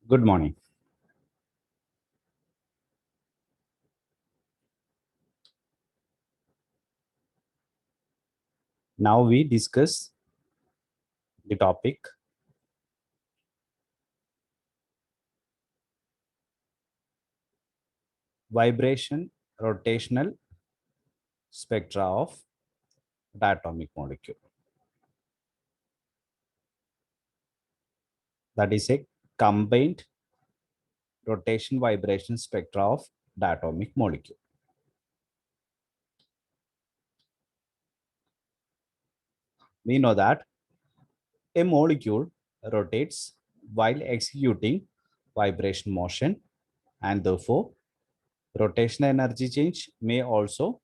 Good morning. Now we discuss the topic vibration rotational spectra of diatomic molecule. That is a combined rotation vibration spectra of diatomic molecule. We know that a molecule rotates while executing vibration motion, and therefore rotational energy change may also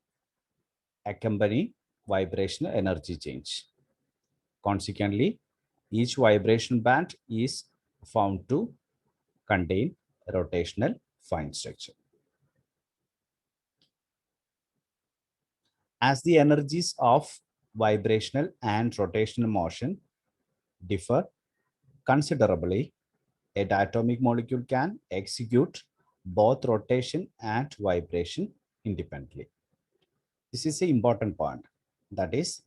accompany vibrational energy change. Consequently, each vibration band is found to contain rotational fine structure. As the energies of vibrational and rotational motion differ considerably, a diatomic molecule can execute both rotation and vibration independently. This is an important point. That is,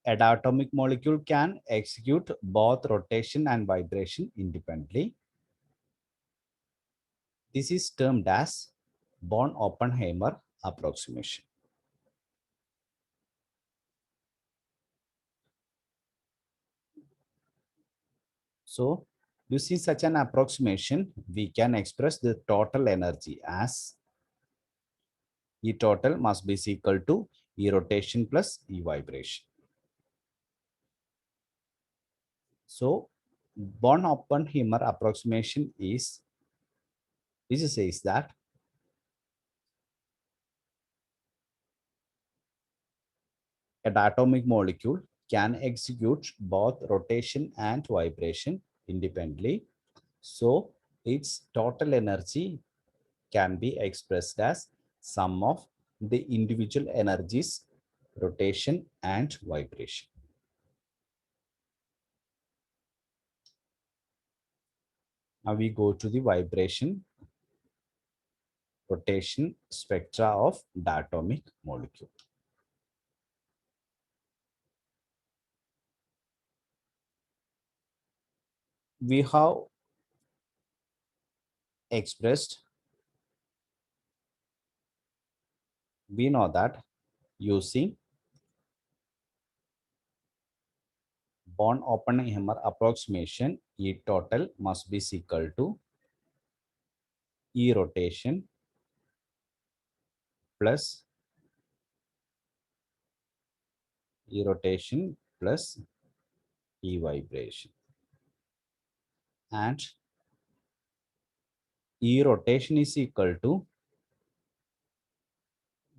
a diatomic molecule can execute both rotation and vibration independently. This is termed as Born-Oppenheimer approximation. So, using such an approximation, we can express the total energy as E total must be equal to E rotation plus E vibration. So, Born-Oppenheimer approximation is, which says that a diatomic molecule can execute both rotation and vibration independently. So, its total energy can be expressed as sum of the individual energies, rotation and vibration. Now we go to the vibration rotation spectra of diatomic molecule. We have expressed, we know that using Born-Oppenheimer approximation, E total must be equal to E rotation plus E rotation plus E vibration. And E rotation is equal to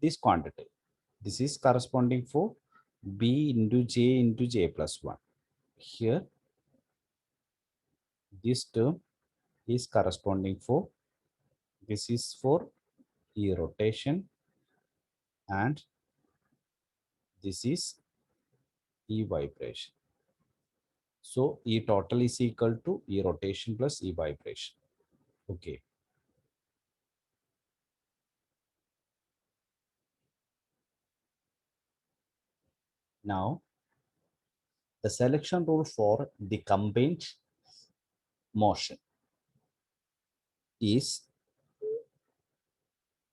this quantity. This is corresponding for B into J plus 1. Here, this term is corresponding for, this is for E rotation, and this is E vibration. So, E total is equal to E rotation plus E vibration. Okay. Now, the selection rule for the combined motion is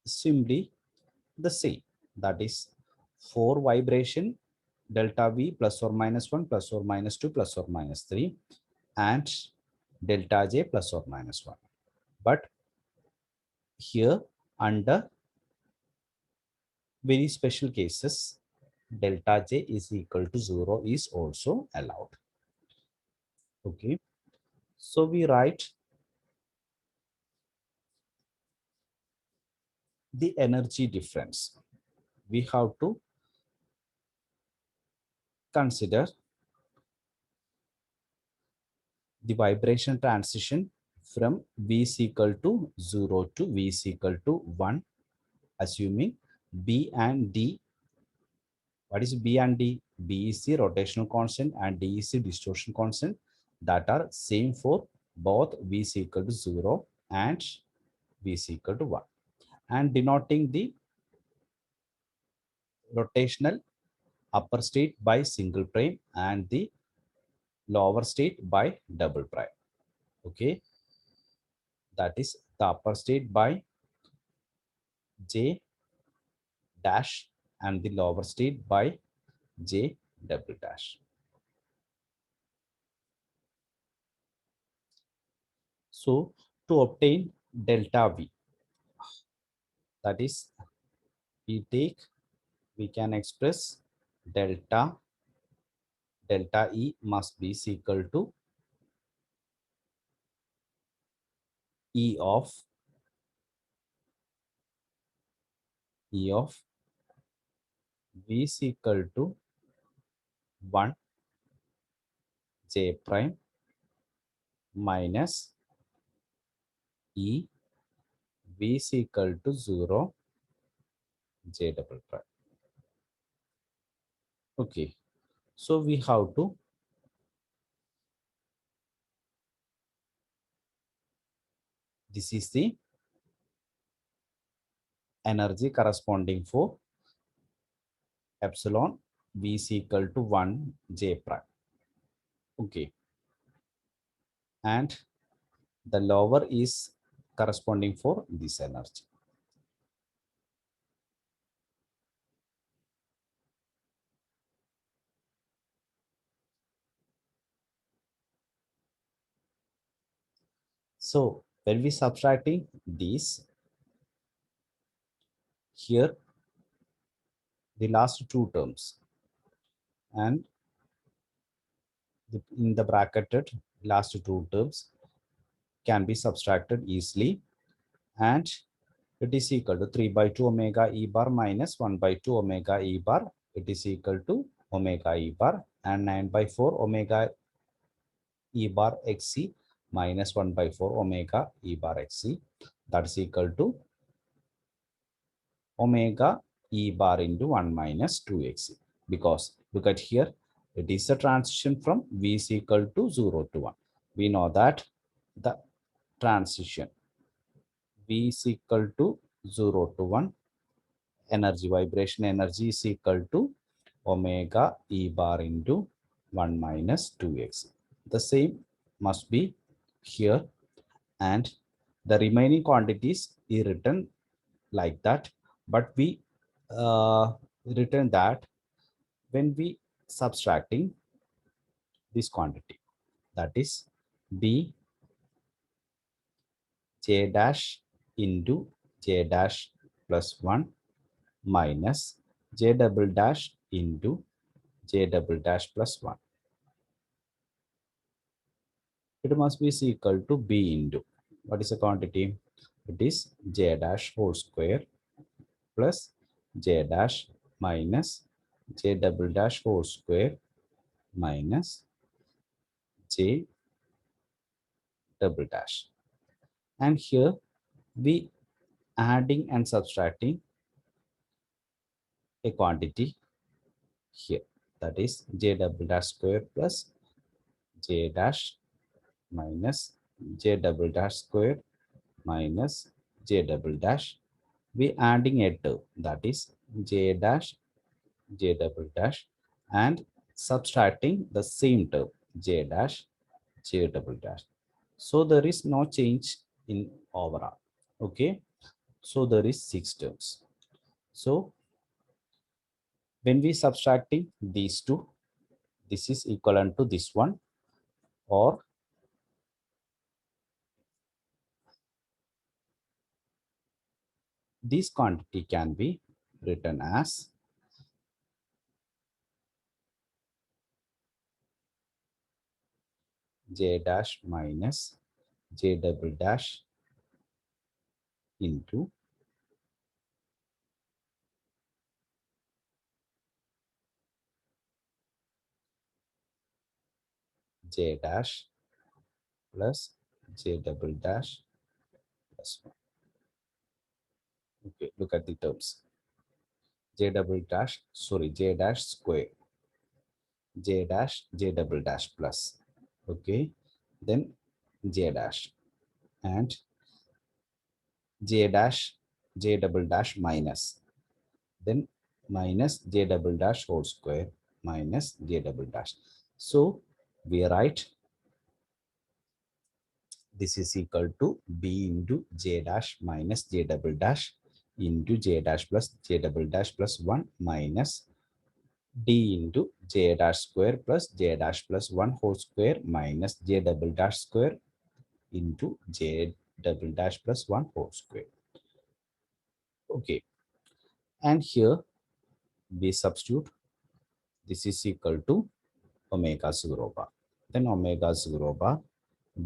simply the same. That is, for vibration delta V plus or minus 1 plus or minus 2 plus or minus 3 and delta J plus or minus 1. But here, under very special cases, delta J is equal to 0 is also allowed. Okay. So we write the energy difference. We have to consider the vibration transition from V is equal to 0 to V is equal to 1, assuming B and D. What is B and D? B is the rotational constant and D is the distortion constant. that are same for both v is equal to 0 and v is equal to 1, and denoting the rotational upper state by single prime and the lower state by double prime. Okay, that is the upper state by j dash and the lower state by j double dash. So to obtain delta v, that is we can express delta E must be equal to E of v is equal to 1 j prime minus E v is equal to 0 j double prime. Okay, so we have to this is the energy corresponding for epsilon v is equal to 1 j prime. Okay, and the lower is corresponding for this energy. So when we subtracting these, here the last two terms and in the bracketed last two terms can be subtracted easily, and it is equal to 3 by 2 omega e bar minus 1 by 2 omega e bar, it is equal to omega e bar, and 9 by 4 omega e bar xc minus 1 by 4 omega e bar xc, that is equal to omega e bar into 1 minus 2xc, because look at here, it is a transition from v is equal to 0 to 1. We know that the transition v is equal to 0 to 1, energy vibration energy is equal to omega e bar into 1 minus 2x. The same must be here, and the remaining quantities is written like that, but we written that when we subtracting this quantity, that is b j dash into j dash plus 1 minus j double dash into j double dash plus 1, it must be equal to b into what is the quantity, it is j dash whole square plus j dash minus j double dash whole square minus j double dash, and here we adding and subtracting a quantity here, that is j double dash square plus j dash minus j double dash square minus j double dash, we adding a term, that is j dash j double dash, and subtracting the same term j dash j double dash. So there is no change in overall. Okay, so there is 6 terms. So when we subtracting these two, this is equivalent to this one, or this quantity can be written as j dash minus j double dash into j dash plus j double dash plus 1. Okay, look at the terms. J double dash, sorry, j dash square, j dash j double dash plus. Okay, then j dash, and j dash, j double dash minus, then minus j double dash whole square minus j double dash. So we write this is equal to b into j dash minus j double dash into j dash plus j double dash plus 1 minus d into j dash square plus j dash plus 1 whole square minus j double dash square into j double dash plus 1 whole square. Okay, and here we substitute this is equal to omega 0 bar. Then omega 0 bar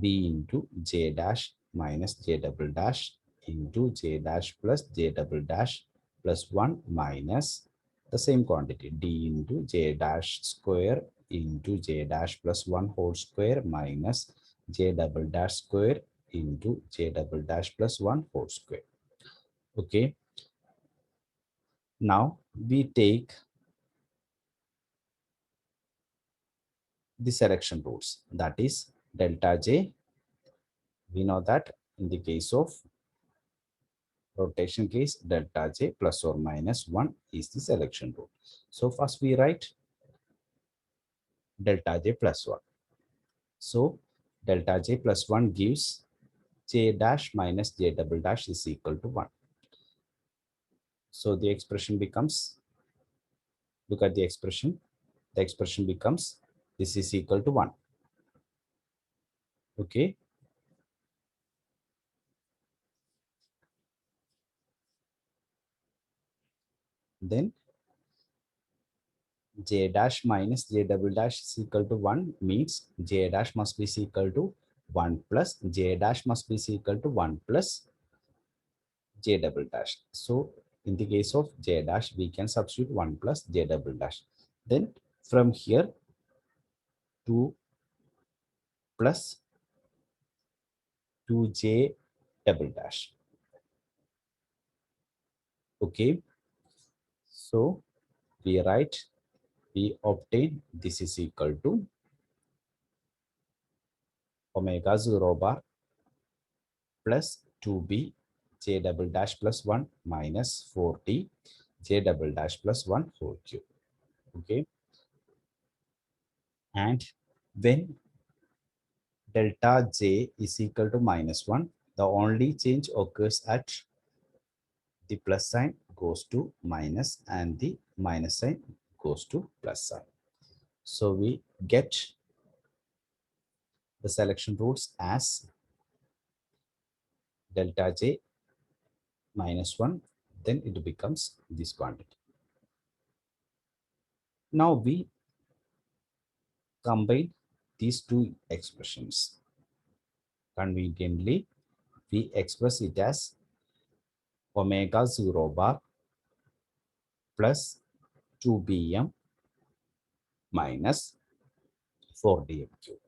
b into j dash minus j double dash into j dash plus j double dash plus 1 minus the same quantity d into j dash square into j dash plus 1 whole square minus j double dash square into j double dash plus 1 whole square. Okay, now we take the selection rules, that is delta j. We know that in the case of rotation case, delta j plus or minus 1 is the selection rule. So first we write delta j plus 1. So delta j plus 1 gives j dash minus j double dash is equal to 1. So the expression becomes, look at the expression becomes this is equal to 1. Okay. Then j dash minus j double dash is equal to 1 means j dash must be equal to 1 plus j dash must be equal to 1 plus j double dash. So in the case of j dash, we can substitute 1 plus j double dash. Then from here 2 plus 2j double dash. Okay. So we write, we obtain this is equal to omega 0 bar plus 2b j double dash plus 1 minus 4t j double dash plus 1 whole cube. Okay. And when delta j is equal to minus 1, the only change occurs at the plus sign goes to minus and the minus sign goes to plus sign. So we get the selection rules as delta j minus 1, then it becomes this quantity. Now we combine these two expressions. Conveniently, we express it as omega 0 bar plus 2bm minus 4dm cube.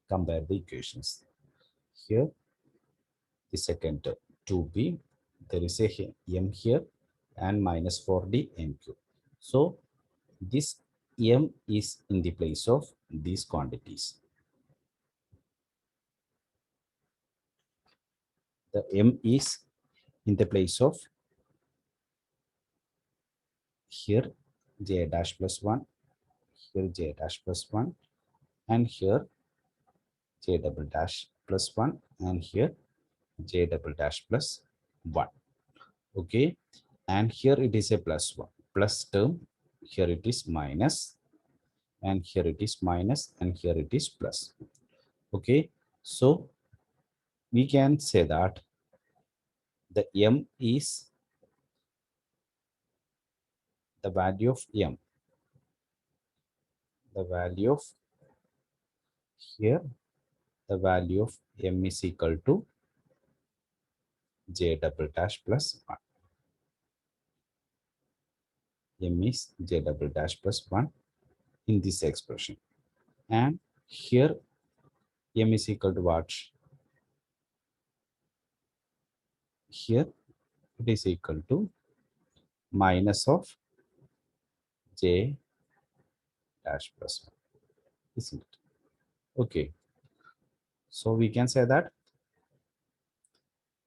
Compare the equations. Here, the second term 2b, there is a m here and minus 4d m cube. So this m is in the place of these quantities. The m is in the place of here j dash plus 1, here j dash plus 1, and here j double dash plus 1, and here j double dash plus 1. Okay, and here it is a plus 1 plus term, here it is minus, and here it is minus, and here it is plus. Okay, so we can say that the m is the value of m, the value of here, the value of m is equal to j double dash plus 1. M is j double dash plus 1 in this expression. And here m is equal to what? Here it is equal to minus of j dash plus 1, isn't it? Okay, so we can say that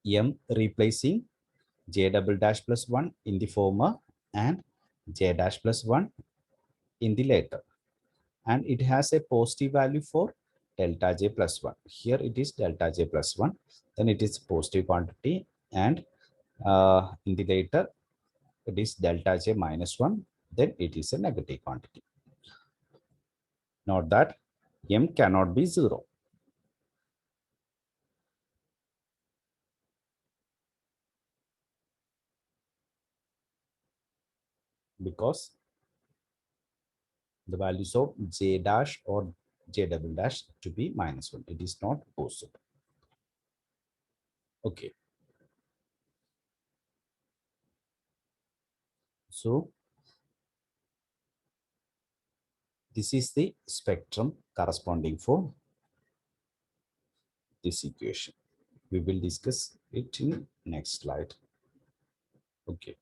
M replacing J double dash plus 1 in the former and J dash plus 1 in the later. And it has a positive value for delta J plus 1. Here it is delta J plus 1. Then it is positive quantity. And in the later, it is delta J minus 1. Then it is a negative quantity. Note that M cannot be 0. Because the values of J dash or J double dash to be minus 1. It is not possible. Okay. So this is the spectrum corresponding for this equation. We will discuss it in next slide. Okay.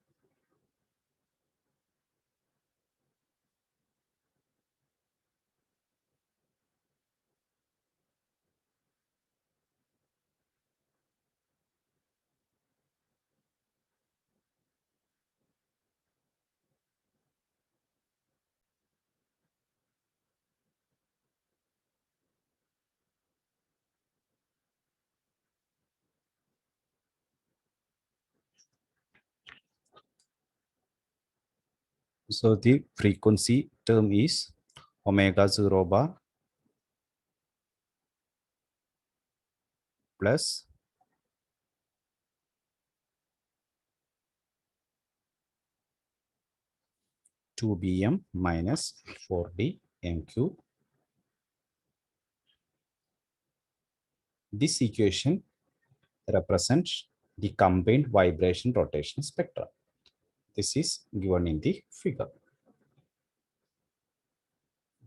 So the frequency term is omega 0 bar plus 2bm minus 4d m cube. This equation represents the combined vibration rotation spectra. This is given in the figure.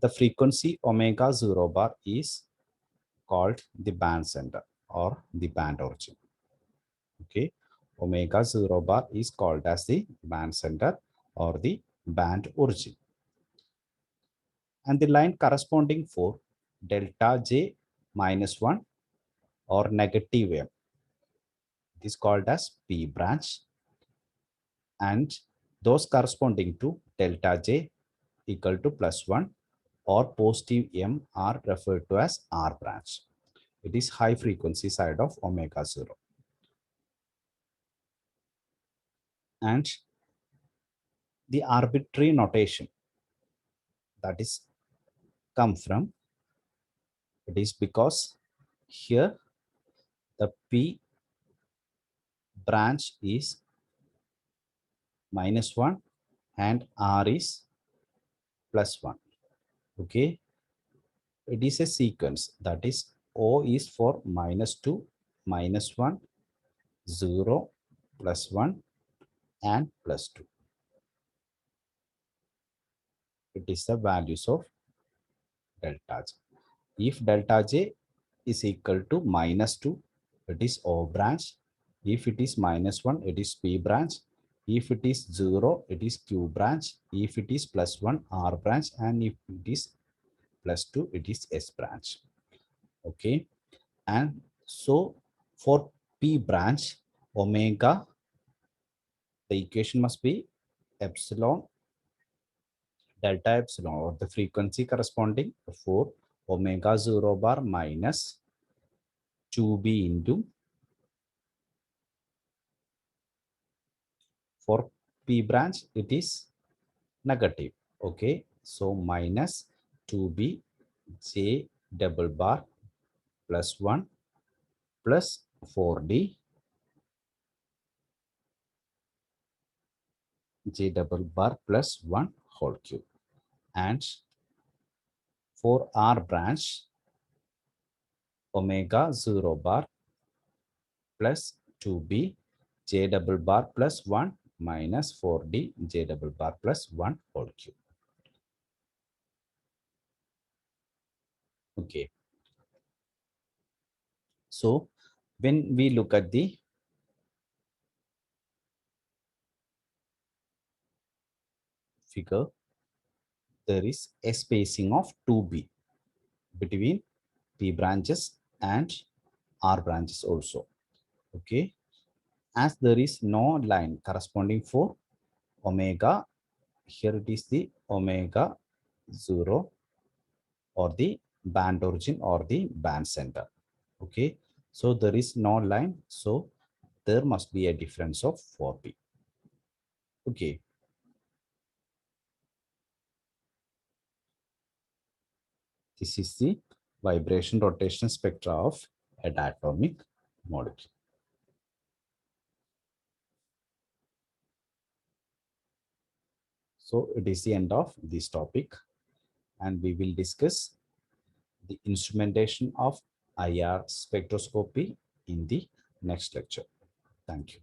The frequency omega 0 bar is called the band center or the band origin. Okay, omega 0 bar is called as the band center or the band origin. And the line corresponding for delta J minus 1 or negative M is called as P branch, and those corresponding to delta J equal to plus 1 or positive M are referred to as R branch. It is high frequency side of omega 0. And the arbitrary notation that is come from, it is because here the P branch is minus 1 and R is plus 1. Okay, it is a sequence, that is O is for minus 2, minus 1, 0, plus 1 and plus 2. It is the values of delta J. If delta J is equal to minus 2, it is O branch. If it is minus 1, it is P branch. If it is 0, it is Q branch. If it is plus 1, R branch. And if it is plus 2, it is S branch. Okay. And so for P branch, omega, the equation must be epsilon delta epsilon, or the frequency corresponding for omega 0 bar minus 2b into, for P branch it is negative. Okay, so minus 2b J double bar plus 1 plus 4d J double bar plus 1 whole cube. And for R branch, omega 0 bar plus 2b J double bar plus 1 minus 4d J double bar plus 1 whole cube. Okay. So when we look at the figure, there is a spacing of 2b between P branches and R branches also. Okay. As there is no line corresponding for omega, here it is the omega 0 or the band origin or the band center. Okay. So there is no line. So there must be a difference of 4p. Okay. This is the vibration rotation spectra of a diatomic molecule. So it is the end of this topic, and we will discuss the instrumentation of IR spectroscopy in the next lecture. Thank you.